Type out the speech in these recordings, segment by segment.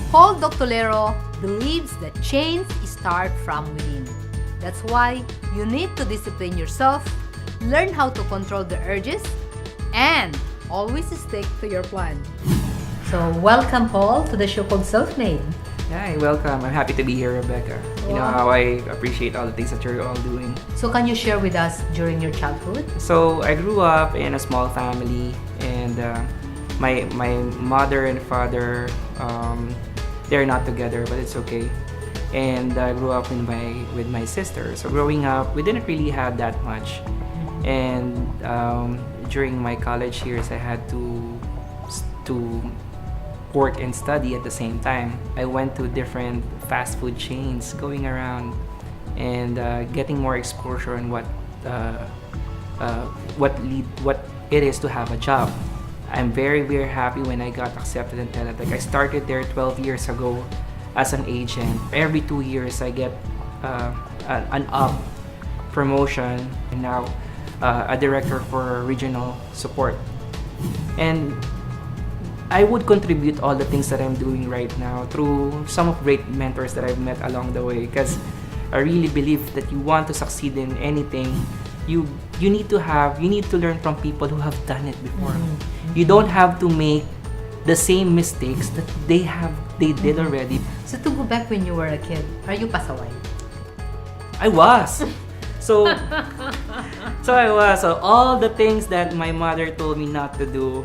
Paul Doctolero believes that change start from within. That's why you need to discipline yourself, learn how to control the urges, and always stick to your plan. So welcome, Paul, to the show called Self-Made. Hi, welcome. I'm happy to be here, Rebecca. You know how I appreciate all the things that you're all doing. So can you share with us during your childhood? So I grew up in a small family, and my mother and father, they're not together, but it's okay. And I grew up with my sister. So growing up, we didn't really have that much. And during my college years, I had to work and study at the same time. I went to different fast food chains, going around and getting more exposure on what it is to have a job. I'm very, very happy when I got accepted in Teletech. I started there 12 years ago as an agent. Every 2 years, I get an up promotion, and now a director for regional support. And I would contribute all the things that I'm doing right now through some of great mentors that I've met along the way, because I really believe that you want to succeed in anything, you need to learn from people who have done it before. You don't have to make the same mistakes that they did already. So to go back when you were a kid, are you pasaway? I was. So I was. So all the things that my mother told me not to do,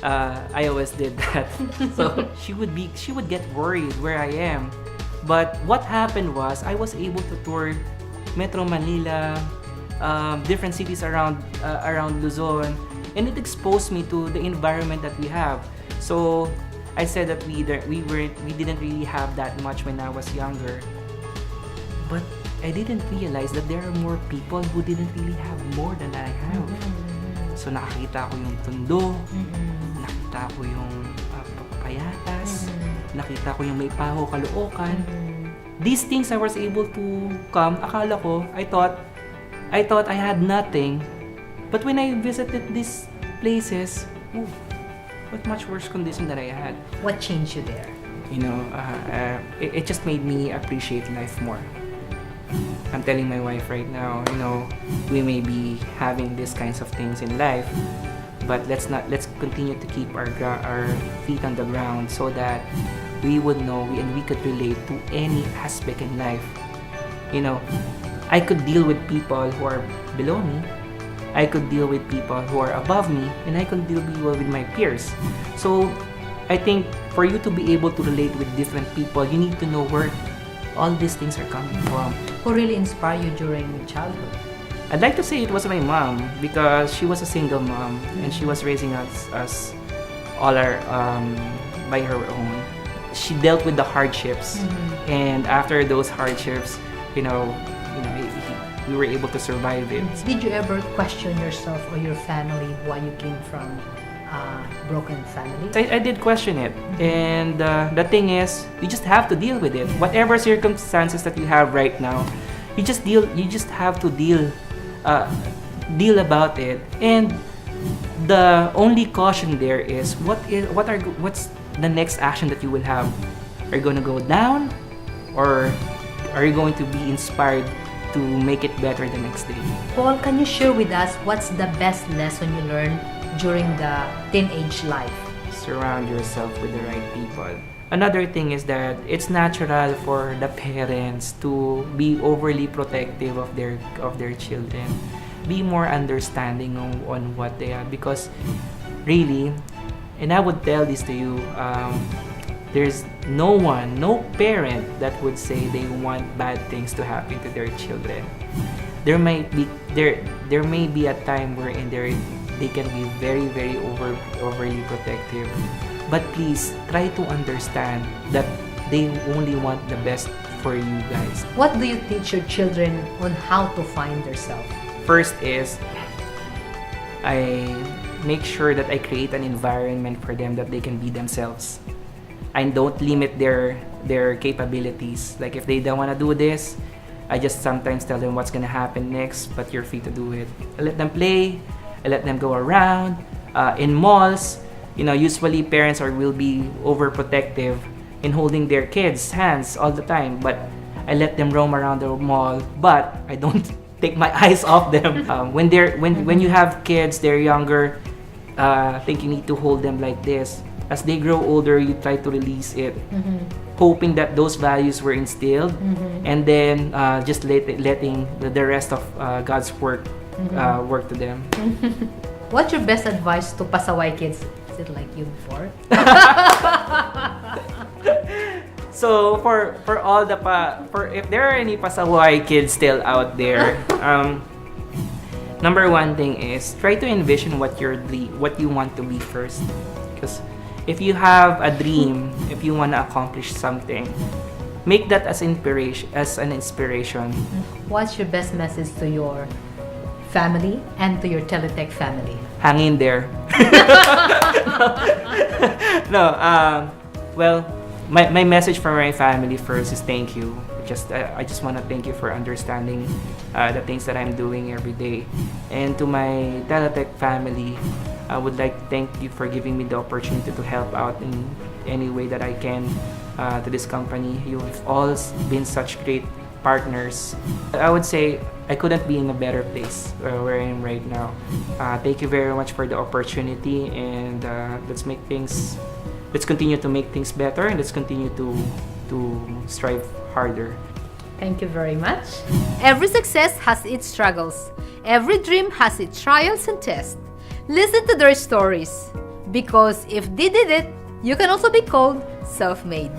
I always did that. So she would get worried where I am. But what happened was I was able to tour Metro Manila, different cities around Luzon, and it exposed me to the environment that we have. So I said that we didn't really have that much when I was younger, but I didn't realize that there are more people who didn't really have more than I have. So nakakita ko yung Tondo, nakita ko yung Payatas, nakita ko yung May Paho, Caloocan. These things I was able to come, akala ko, I thought I had nothing. But when I visited these places, what much worse condition that I had. What changed you there? You know, it just made me appreciate life more. I'm telling my wife right now, you know, we may be having these kinds of things in life, but let's continue to keep our feet on the ground so that we would know and we could relate to any aspect in life. You know, I could deal with people who are below me, I could deal with people who are above me, and I could deal with my peers. So I think for you to be able to relate with different people, you need to know where all these things are coming from. Who really inspired you during your childhood? I'd like to say it was my mom, because she was a single mom and she was raising us all by her own. She dealt with the hardships, and after those hardships, we were able to survive it. Did you ever question yourself or your family why you came from a broken family? I did question it, and the thing is, you just have to deal with it. Whatever circumstances that you have right now, you just have to deal about it. And the only caution there is what's the next action that you will have? Are you going to go down, or are you going to be inspired to make it better the next day? Paul, can you share with us what's the best lesson you learned during the teenage life? Surround yourself with the right people. Another thing is that it's natural for the parents to be overly protective of their children. Be more understanding on what they are, because really, and I would tell this to you, there's no parent that would say they want bad things to happen to their children. There may be a time wherein they can be very, very overly protective. But please try to understand that they only want the best for you guys. What do you teach your children on how to find themselves? First is, I make sure that I create an environment for them that they can be themselves. I don't limit their capabilities. Like if they don't want to do this, I just sometimes tell them what's gonna happen next, but you're free to do it. I let them play, I let them go around. In malls, usually parents will be overprotective in holding their kids' hands all the time, but I let them roam around the mall, but I don't take my eyes off them. When you have kids, they're younger, I think you need to hold them like this. As they grow older, you try to release it, hoping that those values were instilled, and then just letting the rest of God's work work to them. What's your best advice to pasaway kids? Is it like you before? So for all the if there are any pasaway kids still out there, number one thing is try to envision what you want to be first. Because if you have a dream, if you want to accomplish something, make that as an inspiration. What's your best message to your family and to your Teletech family? Hang in there. No, well, my message for my family first is thank you. I just want to thank you for understanding the things that I'm doing every day. And to my Teletech family, I would like to thank you for giving me the opportunity to help out in any way that I can to this company. You've all been such great partners. I would say I couldn't be in a better place where I am right now. Thank you very much for the opportunity, and let's continue to make things better, and let's continue to strive harder. Thank you very much. Every success has its struggles. Every dream has its trials and tests. Listen to their stories, because if they did it, you can also be called self-made.